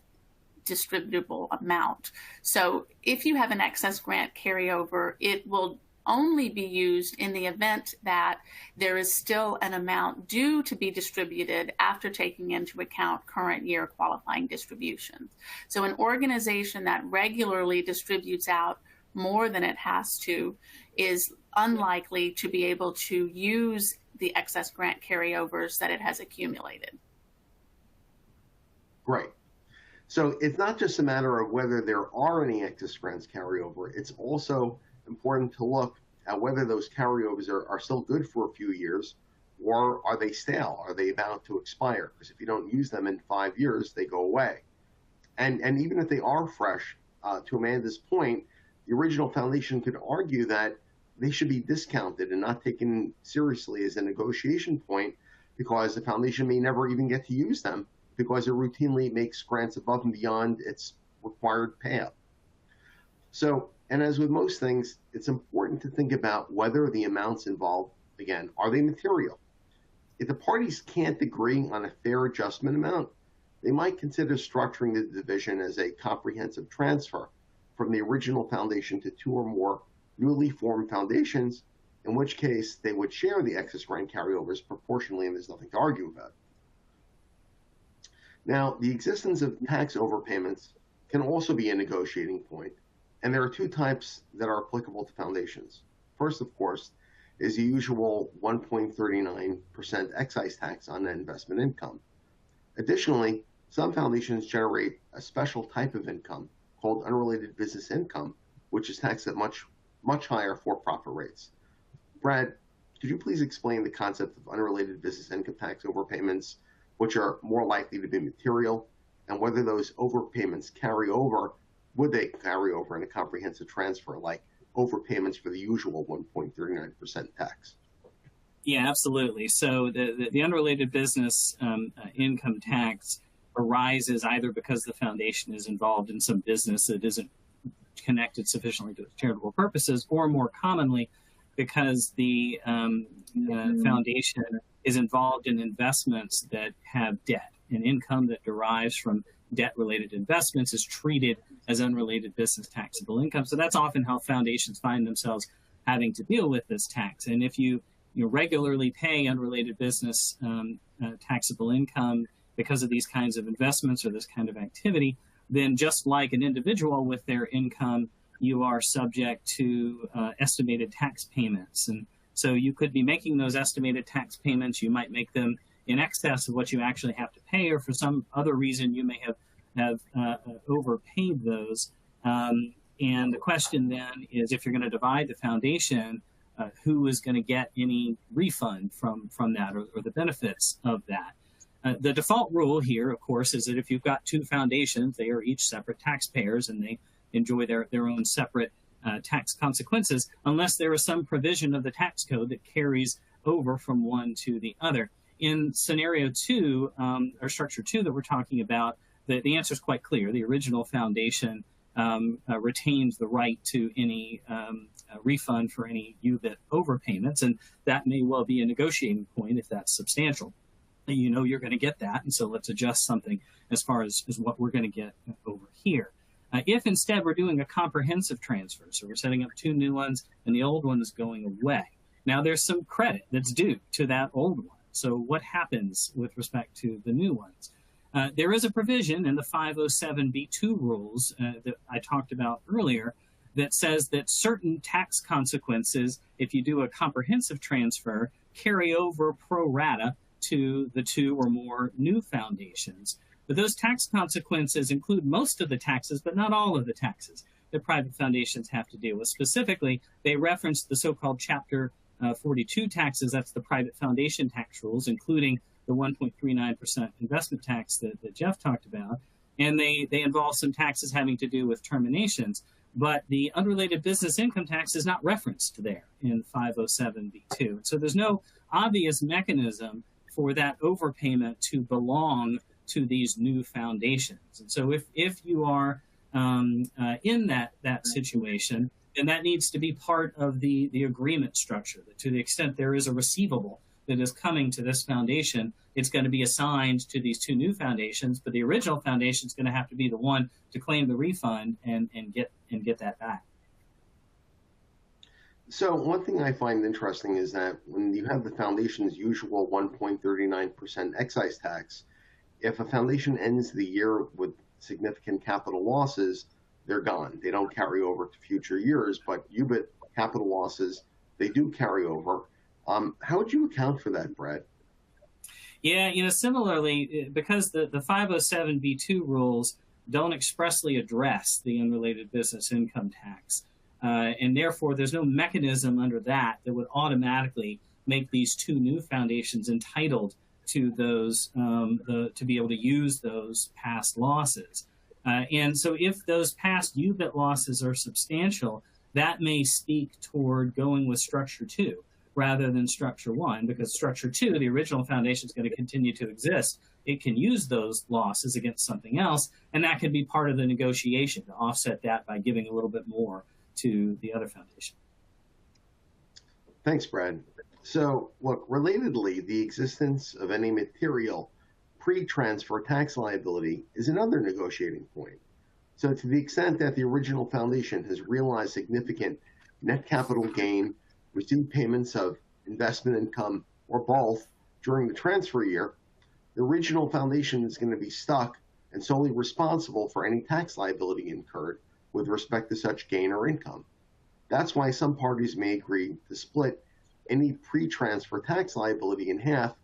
distributable amount. So if you have an excess grant carryover, it will only be used in the event that there is still an amount due to be distributed after taking into account current year qualifying distributions. So an organization that regularly distributes out more than it has to is unlikely to be able to use the excess grant carryovers that it has accumulated. Right. So it's not just a matter of whether there are any excess grants carryover, it's also important to look at whether those carryovers are still good for a few years, or are they stale? Are they about to expire? Because if you don't use them in 5 years, they go away. And even if they are fresh, to Amanda's point, the original foundation could argue that they should be discounted and not taken seriously as a negotiation point, because the foundation may never even get to use them because it routinely makes grants above and beyond its required payout. So, and as with most things, it's important to think about whether the amounts involved, again, are they material? If the parties can't agree on a fair adjustment amount, they might consider structuring the division as a comprehensive transfer from the original foundation to 2 or more newly formed foundations, in which case they would share the excess grant carryovers proportionally, and there's nothing to argue about. Now, the existence of tax overpayments can also be a negotiating point. And there are 2 types that are applicable to foundations. First, of course, is the usual 1.39% excise tax on net investment income. Additionally, some foundations generate a special type of income called unrelated business income, which is taxed at much higher for-profit rates. Brad, could you please explain the concept of unrelated business income tax overpayments, which are more likely to be material, and whether those overpayments carry over? Would they carry over in a comprehensive transfer like overpayments for the usual 1.39% tax? Yeah, absolutely. So the unrelated business income tax arises either because the foundation is involved in some business that isn't connected sufficiently to its charitable purposes, or more commonly, because the foundation is involved in investments that have debt, and income that derives from debt-related investments is treated as unrelated business taxable income. So that's often how foundations find themselves having to deal with this tax. And if you regularly pay unrelated business taxable income because of these kinds of investments or this kind of activity, then just like an individual with their income, you are subject to estimated tax payments. And so you could be making those estimated tax payments. You might make them in excess of what you actually have to pay, or for some other reason you may have overpaid those. And the question then is, if you're going to divide the foundation, who is going to get any refund from that, or the benefits of that? The default rule here, of course, is that if you've got two foundations, they are each separate taxpayers and they enjoy their own separate tax consequences, unless there is some provision of the tax code that carries over from one to the other. In scenario two, or structure two that we're talking about, the answer is quite clear. The original foundation retains the right to any refund for any UBIT overpayments, and that may well be a negotiating point if that's substantial. You know you're going to get that, and so let's adjust something as far as what we're going to get over here. If instead we're doing a comprehensive transfer, so we're setting up two new ones and the old one is going away, now there's some credit that's due to that old one. So what happens with respect to the new ones? There is a provision in the 507b2 rules that I talked about earlier that says that certain tax consequences, if you do a comprehensive transfer, carry over pro rata to the two or more new foundations. But those tax consequences include most of the taxes, but not all of the taxes that private foundations have to deal with. Specifically, they reference the so-called Chapter 42 taxes. That's the private foundation tax rules, including the 1.39% investment tax that Jeff talked about. And they involve some taxes having to do with terminations. But the unrelated business income tax is not referenced there in 507b2. So there's no obvious mechanism for that overpayment to belong to these new foundations. And so if you are in that situation, then that needs to be part of the agreement structure, that to the extent there is a receivable that is coming to this foundation, it's going to be assigned to these two new foundations, but the original foundation is going to have to be the one to claim the refund and get that back. So one thing I find interesting is that when you have the foundation's usual 1.39% excise tax, if a foundation ends the year with significant capital losses, they're gone. They don't carry over to future years, but UBIT capital losses, they do carry over. How would you account for that, Brad? Yeah, similarly, because the 507b2 rules don't expressly address the unrelated business income tax, and therefore there's no mechanism under that would automatically make these two new foundations entitled to those, to be able to use those past losses. And so if those past UBIT losses are substantial, that may speak toward going with structure two rather than structure one, because structure two, the original foundation, is going to continue to exist. It can use those losses against something else, and that can be part of the negotiation to offset that by giving a little bit more to the other foundation. Thanks, Brad. So, look, relatedly, the existence of any material pre-transfer tax liability is another negotiating point. So to the extent that the original foundation has realized significant net capital gain, received payments of investment income, or both during the transfer year, the original foundation is going to be stuck and solely responsible for any tax liability incurred with respect to such gain or income. That's why some parties may agree to split any pre-transfer tax liability in half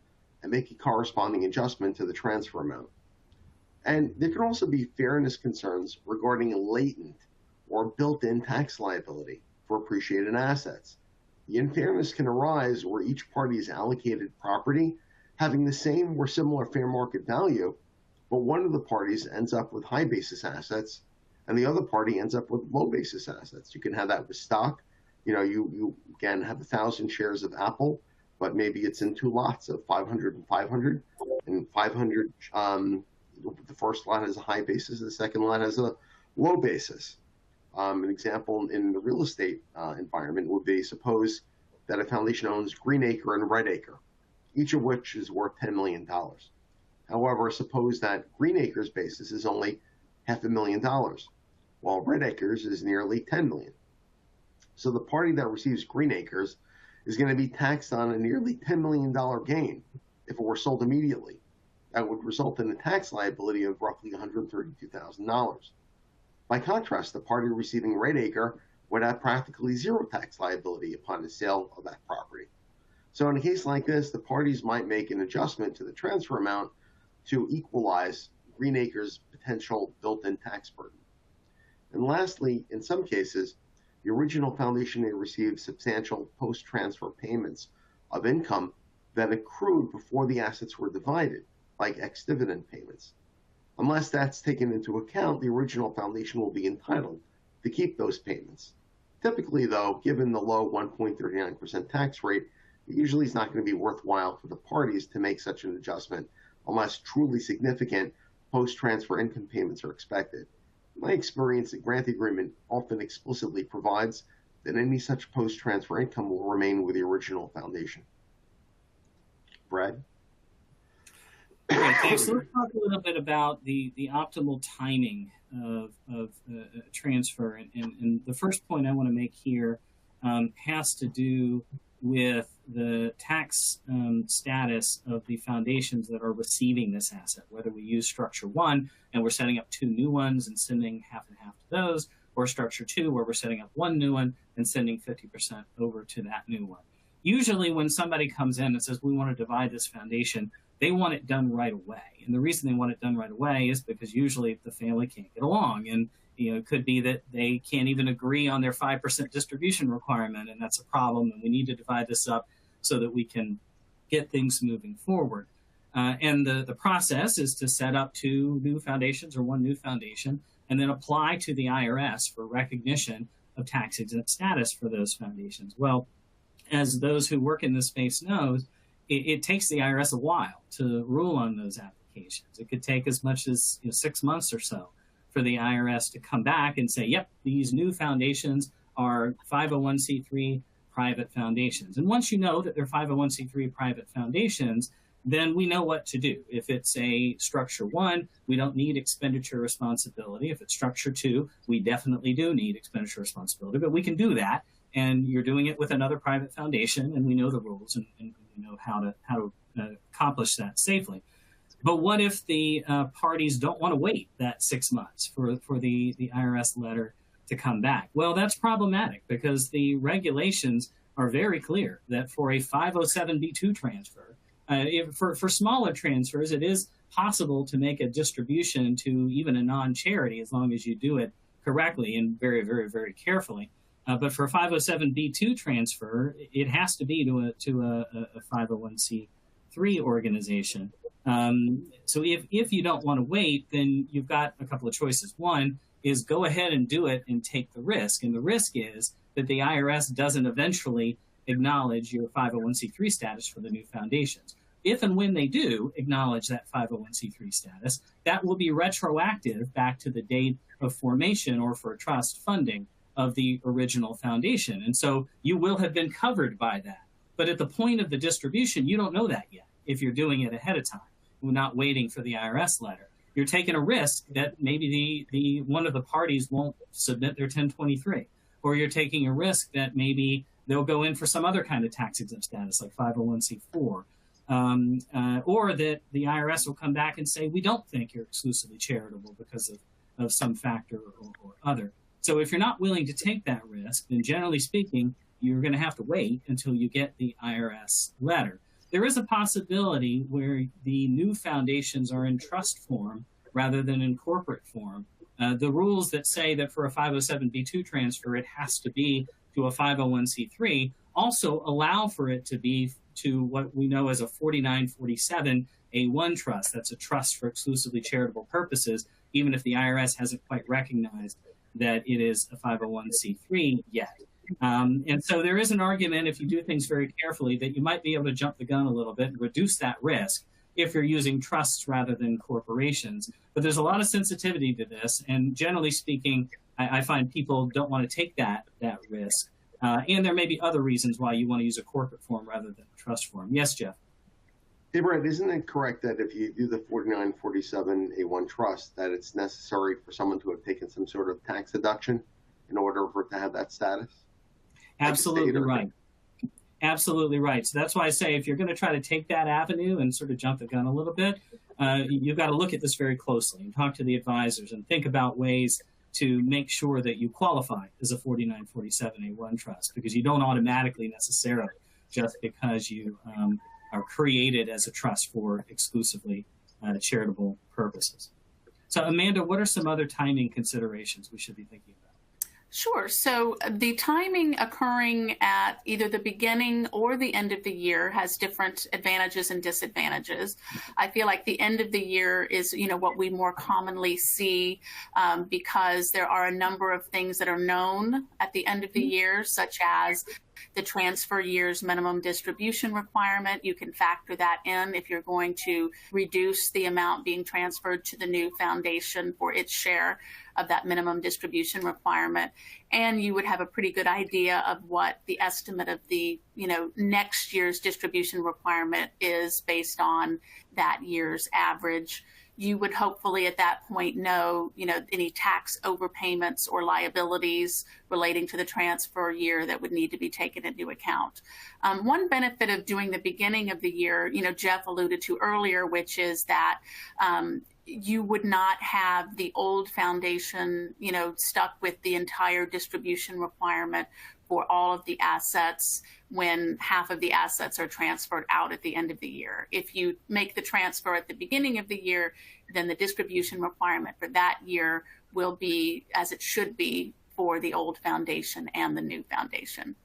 and make a corresponding adjustment to the transfer amount. And there can also be fairness concerns regarding a latent or built-in tax liability for appreciated assets. The unfairness can arise where each party's allocated property having the same or similar fair market value, but one of the parties ends up with high basis assets and the other party ends up with low basis assets. You can have that with stock. You again have 1,000 shares of Apple, but maybe it's in two lots of 500 and 500, and 500. The first lot has a high basis, the second lot has a low basis. An example in the real estate environment would be, suppose that a foundation owns Green Acre and Red Acre, each of which is worth $10 million. However, suppose that Green Acre's basis is only $500,000, while Red Acre's is nearly $10 million. So the party that receives Green Acres is going to be taxed on a nearly $10 million gain if it were sold immediately. That would result in a tax liability of roughly $132,000. By contrast, the party receiving Red Acre would have practically zero tax liability upon the sale of that property. So in a case like this, the parties might make an adjustment to the transfer amount to equalize Green Acre's potential built-in tax burden. And lastly, in some cases, the original foundation may receive substantial post-transfer payments of income that accrued before the assets were divided, like ex-dividend payments. Unless that's taken into account, the original foundation will be entitled to keep those payments. Typically, though, given the low 1.39% tax rate, it usually is not going to be worthwhile for the parties to make such an adjustment unless truly significant post-transfer income payments are expected. In my experience, the grant agreement often explicitly provides that any such post-transfer income will remain with the original foundation. Brad? Great, thanks. So let's talk a little bit about the optimal timing of transfer. And the first point I want to make here has to do with the tax status of the foundations that are receiving this asset, whether we use structure 1 and we're setting up 2 new ones and sending half and half to those, or structure 2 where we're setting up 1 new one and sending 50% over to that new one. Usually when somebody comes in and says, we want to divide this foundation, they want it done right away. And the reason they want it done right away is because usually the family can't get along. And it could be that they can't even agree on their 5% distribution requirement, and that's a problem, and we need to divide this up so that we can get things moving forward. And the process is to set up 2 new foundations or 1 new foundation, and then apply to the IRS for recognition of tax-exempt status for those foundations. Well, as those who work in this space knows, it takes the IRS a while to rule on those applications. It could take as much as 6 months or so for the IRS to come back and say, yep, these new foundations are 501c3 private foundations. And once you know that they're 501c3 private foundations, then we know what to do. If it's a structure 1, we don't need expenditure responsibility. If it's structure 2, we definitely do need expenditure responsibility, but we can do that. And you're doing it with another private foundation, and we know the rules and we know how to accomplish that safely. But what if the parties don't want to wait that 6 months for the IRS letter to come back? Well, that's problematic because the regulations are very clear that for a 507b2 transfer, for smaller transfers, it is possible to make a distribution to even a non-charity as long as you do it correctly and very, very, very carefully. But for a 507b2 transfer, it has to be to a 501c3 organization. So if you don't want to wait, then you've got a couple of choices. One is go ahead and do it and take the risk. And the risk is that the IRS doesn't eventually acknowledge your 501c3 status for the new foundations. If and when they do acknowledge that 501c3 status, that will be retroactive back to the date of formation or for trust funding of the original foundation. And so you will have been covered by that. But at the point of the distribution, you don't know that yet if you're doing it ahead of time. We're not waiting for the IRS letter. You're taking a risk that maybe the one of the parties won't submit their 1023, or you're taking a risk that maybe they'll go in for some other kind of tax-exempt status like 501c4, or that the IRS will come back and say, we don't think you're exclusively charitable because of some factor or other. So if you're not willing to take that risk, then generally speaking, you're going to have to wait until you get the IRS letter. There is a possibility where the new foundations are in trust form rather than in corporate form. The rules that say that for a 507b2 transfer, it has to be to a 501c3 also allow for it to be to what we know as a 4947A1 trust. That's a trust for exclusively charitable purposes. even if the IRS hasn't quite recognized that it is a 501c3 yet. And so there is an argument, if you do things very carefully, that you might be able to jump the gun a little bit and reduce that risk if you're using trusts rather than corporations. But there's a lot of sensitivity to this. And generally speaking, I find people don't want to take that risk. And there may be other reasons why you want to use a corporate form rather than a trust form. Yes, Jeff? Hey, Brad, isn't it correct that if you do the 4947A1 trust, that it's necessary for someone to have taken some sort of tax deduction in order for it to have that status? Absolutely right. Absolutely right. So that's why I say if you're going to try to take that avenue and sort of jump the gun a little bit, you've got to look at this very closely and talk to the advisors and think about ways to make sure that you qualify as a 4947A1 trust, because you don't automatically necessarily just because you are created as a trust for exclusively charitable purposes. So Amanda, what are some other timing considerations we should be thinking about? Sure. So the timing occurring at either the beginning or the end of the year has different advantages and disadvantages. I feel like the end of the year is, what we more commonly see because there are a number of things that are known at the end of the year, such as the transfer year's minimum distribution requirement. You can factor that in if you're going to reduce the amount being transferred to the new foundation for its share of that minimum distribution requirement. And you would have a pretty good idea of what the estimate of the, next year's distribution requirement is based on that year's average. You would hopefully at that point know, any tax overpayments or liabilities relating to the transfer year that would need to be taken into account. One benefit of doing the beginning of the year, Jeff alluded to earlier, which is that you would not have the old foundation, stuck with the entire distribution requirement for all of the assets when half of the assets are transferred out at the end of the year. If you make the transfer at the beginning of the year, then the distribution requirement for that year will be as it should be for the old foundation and the new foundation.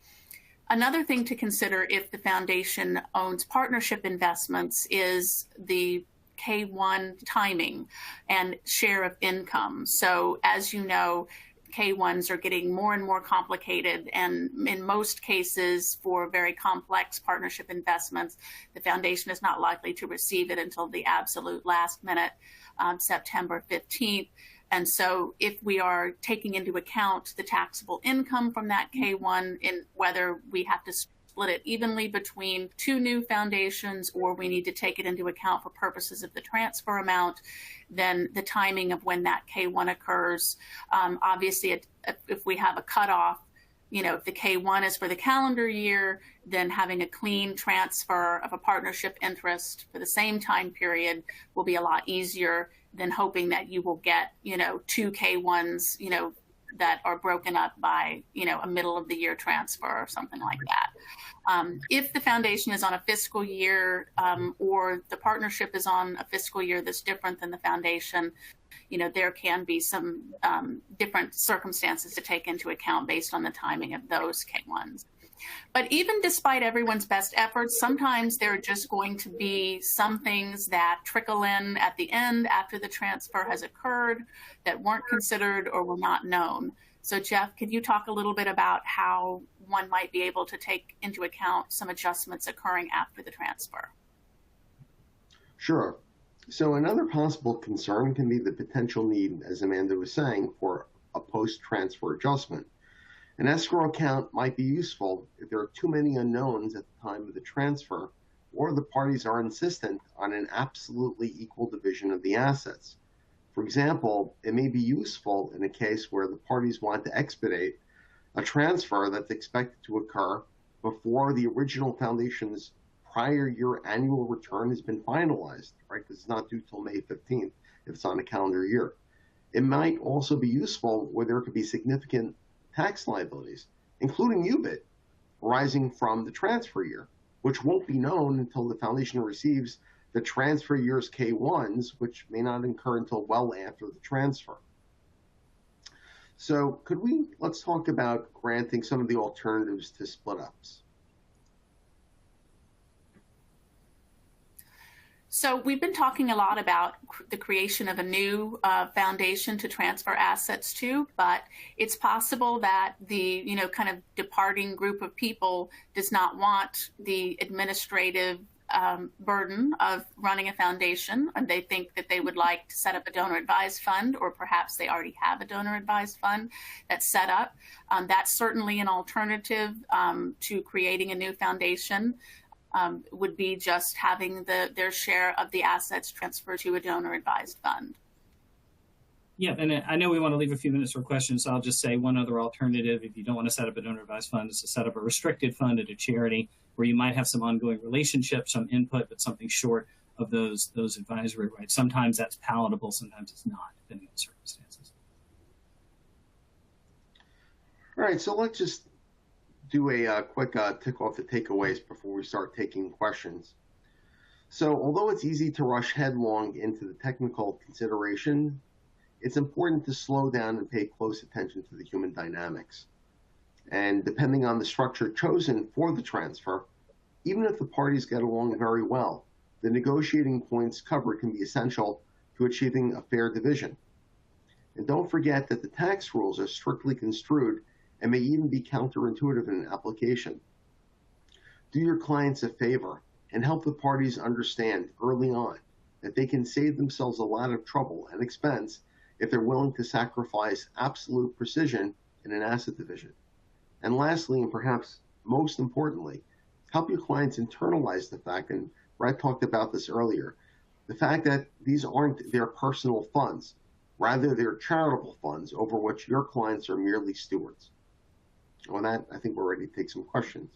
Another thing to consider if the foundation owns partnership investments is the K1 timing and share of income. So as you know, K1s are getting more and more complicated, and in most cases for very complex partnership investments, the foundation is not likely to receive it until the absolute last minute, September 15th. And so if we are taking into account the taxable income from that K1 in whether we have to split it evenly between two new foundations or we need to take it into account for purposes of the transfer amount, then the timing of when that K1 occurs, obviously if we have a cutoff, if the K1 is for the calendar year, then having a clean transfer of a partnership interest for the same time period will be a lot easier than hoping that you will get, two K1s, that are broken up by, a middle of the year transfer or something like that. If the foundation is on a fiscal year or the partnership is on a fiscal year that's different than the foundation, there can be some different circumstances to take into account based on the timing of those K1s. But even despite everyone's best efforts, sometimes there are just going to be some things that trickle in at the end after the transfer has occurred that weren't considered or were not known. So Jeff, could you talk a little bit about how one might be able to take into account some adjustments occurring after the transfer? Sure. So another possible concern can be the potential need, as Amanda was saying, for a post-transfer adjustment. An escrow account might be useful if there are too many unknowns at the time of the transfer, or the parties are insistent on an absolutely equal division of the assets. For example, it may be useful in a case where the parties want to expedite a transfer that's expected to occur before the original foundation's prior year annual return has been finalized, right? Because it's not due till May 15th if it's on a calendar year. It might also be useful where there could be significant tax liabilities, including UBIT, arising from the transfer year, which won't be known until the foundation receives the transfer year's K1s, which may not incur until well after the transfer. So let's talk about granting some of the alternatives to split ups. So we've been talking a lot about the creation of a new foundation to transfer assets to, but it's possible that the kind of departing group of people does not want the administrative burden of running a foundation, and they think that they would like to set up a donor advised fund, or perhaps they already have a donor advised fund that's set up. That's certainly an alternative to creating a new foundation. Would be just having their share of the assets transferred to a donor advised fund. Yeah, and I know we want to leave a few minutes for questions, so I'll just say one other alternative, if you don't want to set up a donor advised fund, is to set up a restricted fund at a charity where you might have some ongoing relationships, some input, but something short of those advisory rights. Sometimes that's palatable, sometimes it's not, depending on the circumstances. All right, so let's just do a quick tick off the takeaways before we start taking questions. So although it's easy to rush headlong into the technical consideration, it's important to slow down and pay close attention to the human dynamics. And depending on the structure chosen for the transfer, even if the parties get along very well, the negotiating points covered can be essential to achieving a fair division. And don't forget that the tax rules are strictly construed and may even be counterintuitive in application. Do your clients a favor and help the parties understand early on that they can save themselves a lot of trouble and expense if they're willing to sacrifice absolute precision in an asset division. And lastly, and perhaps most importantly, help your clients internalize the fact, and Brad talked about this earlier, the fact that these aren't their personal funds, rather they're charitable funds over which your clients are merely stewards. On that, I think we're ready to take some questions.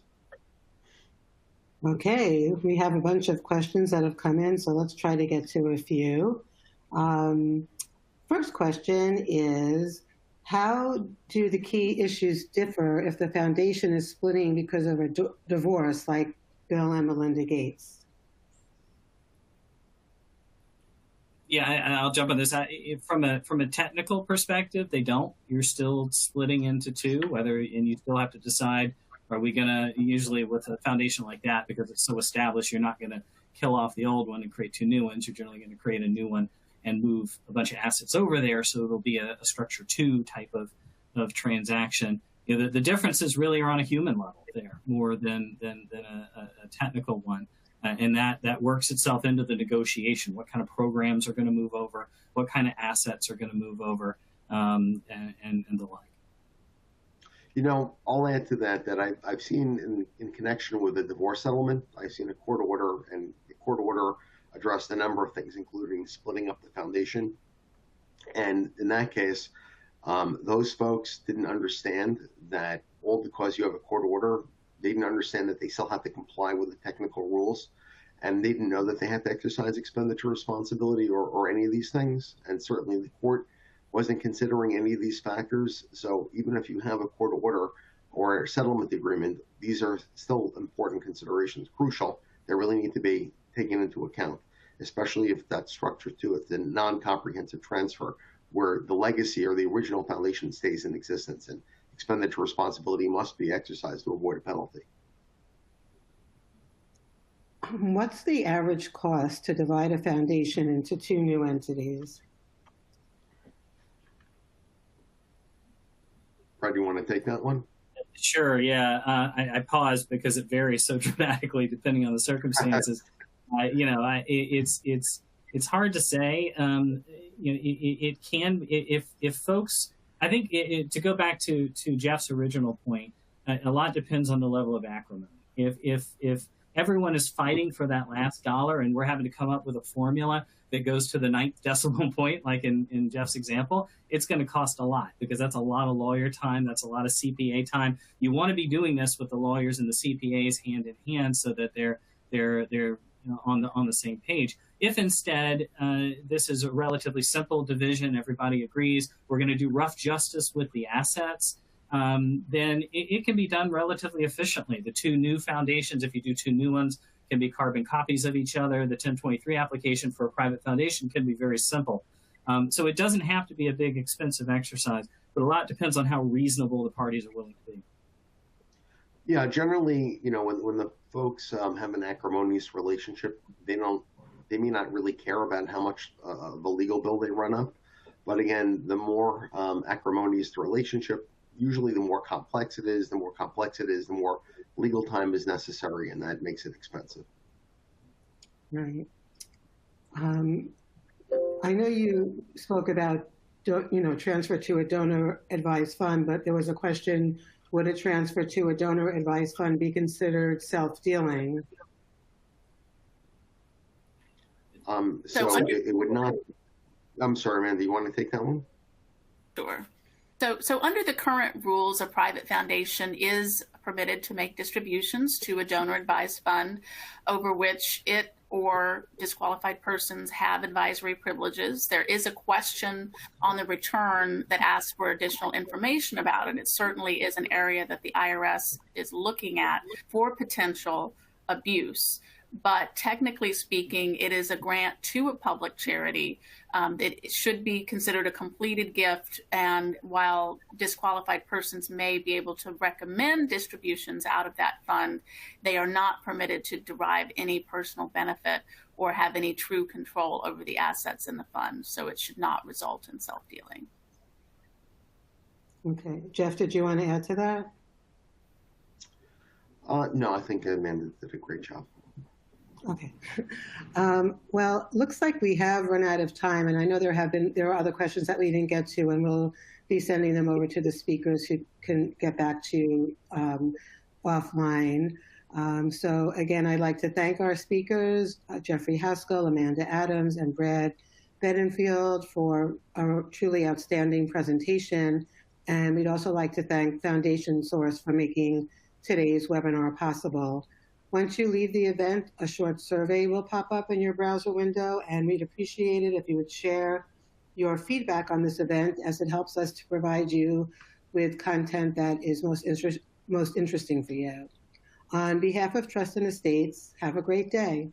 Okay, we have a bunch of questions that have come in, so let's try to get to a few. First question is, how do the key issues differ if the foundation is splitting because of a divorce, like Bill and Melinda Gates? Yeah, I'll jump on this. From a technical perspective, they don't. You're still splitting into two, and you still have to decide, are we going to, usually with a foundation like that, because it's so established, you're not going to kill off the old one and create two new ones. You're generally going to create a new one and move a bunch of assets over there, so it'll be a structure two type of transaction. The differences really are on a human level there, more than a technical one. And that works itself into the negotiation. What kind of programs are going to move over? What kind of assets are going to move over? And the like. I'll add to that I've seen in connection with a divorce settlement, I've seen a court order, and the court order addressed a number of things, including splitting up the foundation. And in that case, those folks didn't understand that all because you have a court order, they didn't understand that they still have to comply with the technical rules, and they didn't know that they had to exercise expenditure responsibility or any of these things. And certainly the court wasn't considering any of these factors. So even if you have a court order or a settlement agreement, these are still important considerations, crucial, that really need to be taken into account, especially if that's structured to it, the non-comprehensive transfer, where the legacy or the original foundation stays in existence, and expenditure responsibility must be exercised to avoid a penalty. What's the average cost to divide a foundation into two new entities? Brad, you want to take that one? Sure, yeah. I paused because it varies so dramatically depending on the circumstances. It's hard to say. It can, if folks, I think to go back to Jeff's original point, a lot depends on the level of acrimony. If everyone is fighting for that last dollar and we're having to come up with a formula that goes to the 9th decimal point, like in Jeff's example, it's going to cost a lot, because that's a lot of lawyer time. That's a lot of CPA time. You want to be doing this with the lawyers and the CPAs hand in hand, so that they're on the same page. If instead this is a relatively simple division, everybody agrees, we're going to do rough justice with the assets, then it can be done relatively efficiently. The two new foundations, if you do two new ones, can be carbon copies of each other. The 1023 application for a private foundation can be very simple. So it doesn't have to be a big, expensive exercise, but a lot depends on how reasonable the parties are willing to be. Yeah, generally, when the folks have an acrimonious relationship, they don't they may not really care about how much of a legal bill they run up. But again, the more acrimonious the relationship, usually the more complex it is. The more complex it is, the more legal time is necessary, and that makes it expensive. Right. I know you spoke about, transfer to a donor advised fund, but there was a question, would a transfer to a donor advised fund be considered self-dealing? It would not. I'm sorry, Amanda, you want to take that one? Sure. So under the current rules, a private foundation is permitted to make distributions to a donor advised fund over which it or disqualified persons have advisory privileges. There is a question on the return that asks for additional information about it. It certainly is an area that the IRS is looking at for potential abuse. But technically speaking, it is a grant to a public charity. It should be considered a completed gift. And while disqualified persons may be able to recommend distributions out of that fund, they are not permitted to derive any personal benefit or have any true control over the assets in the fund. So it should not result in self-dealing. Okay. Jeff, did you want to add to that? No, I think Amanda did a great job. Okay. Well, looks like we have run out of time, and I know there are other questions that we didn't get to, and we'll be sending them over to the speakers who can get back to you offline. So again, I'd like to thank our speakers, Jeffrey Haskell, Amanda Adams, and Brad Bedingfield for a truly outstanding presentation. And we'd also like to thank Foundation Source for making today's webinar possible. Once you leave the event, a short survey will pop up in your browser window, and we'd appreciate it if you would share your feedback on this event, as it helps us to provide you with content that is most interesting for you. On behalf of Trust and Estates, have a great day.